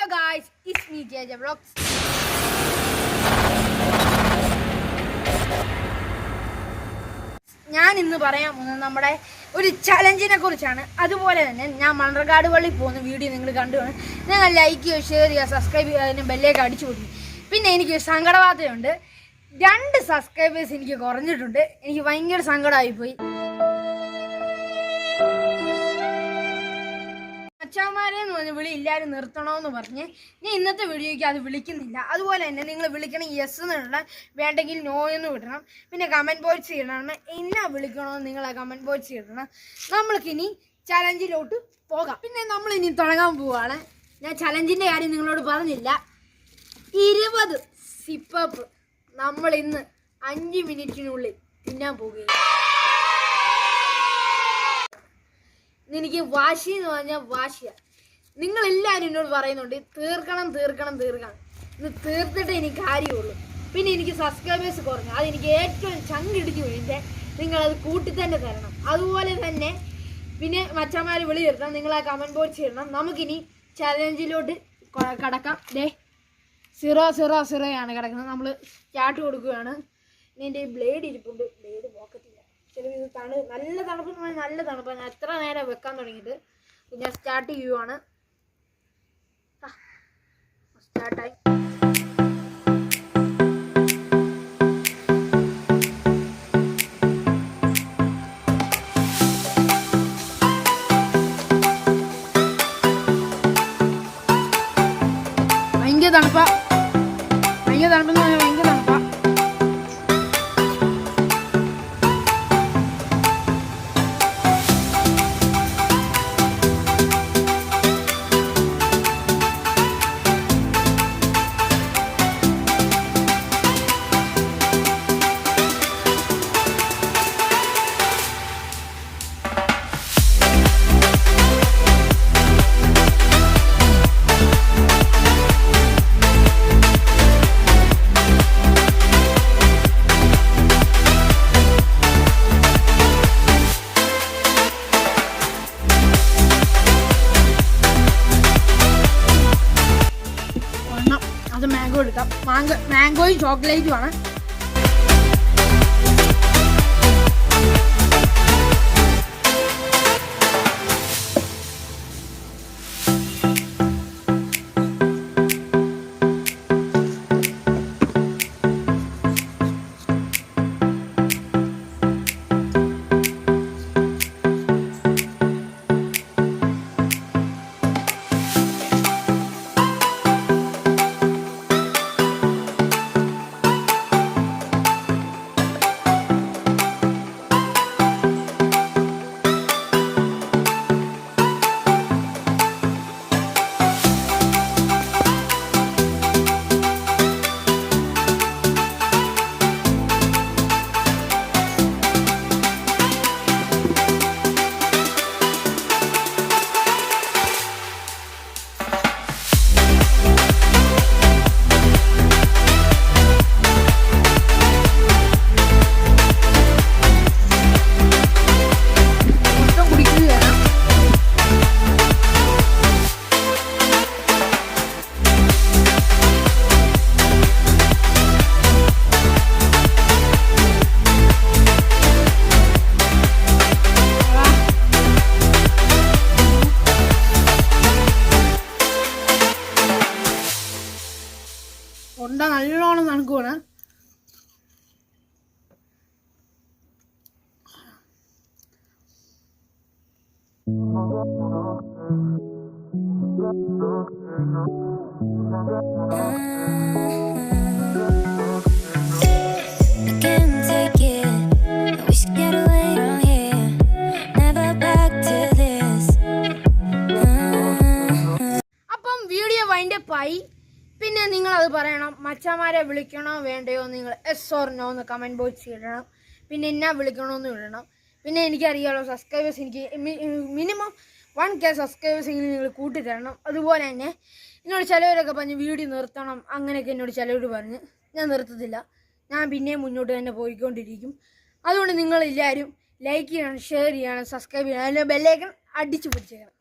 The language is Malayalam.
Hello guys, it's me JJ Vlogs. ഞാൻ ഇന്ന് പറയാൻ പോകുന്നത് നമ്മുടെ ഒരു ചലഞ്ചിനെ കുറിച്ചാണ്. അതുപോലെ തന്നെ ഞാൻ മണ്ണർകാട് പള്ളി പോകുന്ന വീഡിയോ നിങ്ങൾ കണ്ടുകൊണ്ട് നിങ്ങൾ ലൈക്ക് ചെയ്യുക, ഷെയർ ചെയ്യുക, സബ്സ്ക്രൈബ് ചെയ്യുക, അതിന് ബെല്ലേക്ക് അടിച്ചു കൊടുക്കും. പിന്നെ എനിക്ക് സങ്കടവാർത്തയുണ്ട്. 2 സബ്സ്ക്രൈബേഴ്സ് എനിക്ക് കുറഞ്ഞിട്ടുണ്ട്. എനിക്ക് ഭയങ്കര സങ്കടമായിപ്പോയി. അച്ഛന്മാരെന്ന് പറഞ്ഞ് വിളി എല്ലാവരും നിർത്തണമെന്ന് പറഞ്ഞ് ഞാൻ ഇന്നത്തെ വീഡിയോയ്ക്ക് അത് വിളിക്കുന്നില്ല. അതുപോലെ തന്നെ നിങ്ങൾ വിളിക്കണം യെസ് എന്നുള്ള, വേണ്ടെങ്കിൽ നോ എന്ന് വിടണം. പിന്നെ കമൻറ്റ് ബോക്സ് ഇടണം. എന്നാ വിളിക്കണമെന്ന് നിങ്ങൾ ആ കമൻറ്റ് ബോക്സ് ഇടണം. നമ്മൾക്കിനി ചലഞ്ചിലോട്ട് പോകാം. പിന്നെ നമ്മളിനി തുടങ്ങാൻ പോവുകയാണ്. ഞാൻ ചലഞ്ചിൻ്റെ കാര്യം നിങ്ങളോട് പറഞ്ഞില്ല. 20 സിപ്പപ്പ് നമ്മൾ ഇന്ന് 5 മിനിറ്റിനുള്ളിൽ തിന്നാൻ പോവുകയാണ്. എനിക്ക് വാശി എന്ന് പറഞ്ഞാൽ വാശിയാണ്. നിങ്ങളെല്ലാവരും എന്നോട് പറയുന്നുണ്ട് തീർക്കണം തീർക്കണം തീർക്കണം. ഇന്ന് തീർത്തിട്ടേ എനിക്ക് കാര്യമുള്ളൂ. പിന്നെ എനിക്ക് സബ്സ്ക്രൈബേഴ്സ് കുറഞ്ഞു. അതെനിക്ക് ഏറ്റവും ചങ്കിടിച്ച് വീഴിൻ്റെ നിങ്ങളത് കൂട്ടി തന്നെ തരണം. അതുപോലെ തന്നെ പിന്നെ മച്ചന്മാർ വിളി നിർത്തണം. നിങ്ങൾ ആ കമൻറ്റ് ബോക്സ് ഇടണം. നമുക്കിനി ചലഞ്ചിലോട്ട് കടക്കാം. 0-0-0 ആണ് കിടക്കുന്നത്. നമ്മൾ സ്റ്റാർട്ട് കൊടുക്കുകയാണ്. ഇനി എൻ്റെ ബ്ലേഡ് ഇരിപ്പുണ്ട്. ബ്ലേഡ് പോക്കത്തില്ല. ചിലപ്പോൾ ഇത് നല്ല തണുപ്പെന്ന് പറഞ്ഞാൽ നല്ല തണുപ്പാണ്. ഞാൻ എത്ര നേരം വെക്കാൻ തുടങ്ങിയിട്ട്. ഞാൻ സ്റ്റാർട്ട് ചെയ്യുവാണ്. സ്റ്റാർട്ടായി. ഭയങ്കര തണുപ്പാ. ഭയങ്കര തണുപ്പെന്ന് പറഞ്ഞാൽ ഭയങ്കര തണുപ്പാ. മാംഗോ എടുക്കാം. മാംഗോയും ചോക്ലേറ്റും ആണ്. കൊണ്ട നല്ലോണം തണുക്കുവാണ്. അപ്പം വീഡിയോ വൈൻഡപ്പ് ആയി. പിന്നെ നിങ്ങളത് പറയണം. മച്ചാമാരെ വിളിക്കണോ വേണ്ടയോ നിങ്ങൾ എസ് ഓർ നോ എന്ന് കമൻറ്റ് ബോക്സിൽ ഇടണം. പിന്നെ എന്നാ വിളിക്കണമെന്ന് ഇടണം. പിന്നെ എനിക്കറിയാമല്ലോ സബ്സ്ക്രൈബേഴ്സ് എനിക്ക് മിനിമം 1K സബ്സ്ക്രൈബേഴ്സ് എങ്കിലും നിങ്ങൾ കൂട്ടിത്തരണം. അതുപോലെ തന്നെ എന്നോട് ചിലവരൊക്കെ പറഞ്ഞ് വീഡിയോ നിർത്തണം, അങ്ങനെയൊക്കെ എന്നോട് ചിലവർ പറഞ്ഞ്. ഞാൻ നിർത്തത്തില്ല. ഞാൻ പിന്നെയും മുന്നോട്ട് തന്നെ പോയിക്കൊണ്ടിരിക്കും. അതുകൊണ്ട് നിങ്ങളെല്ലാവരും ലൈക്ക് ചെയ്യണം, ഷെയർ ചെയ്യണം, സബ്സ്ക്രൈബ് ചെയ്യണം, അതിൻ്റെ ബെല്ലൈക്കൺ അടിച്ചു പിടിച്ചേക്കണം.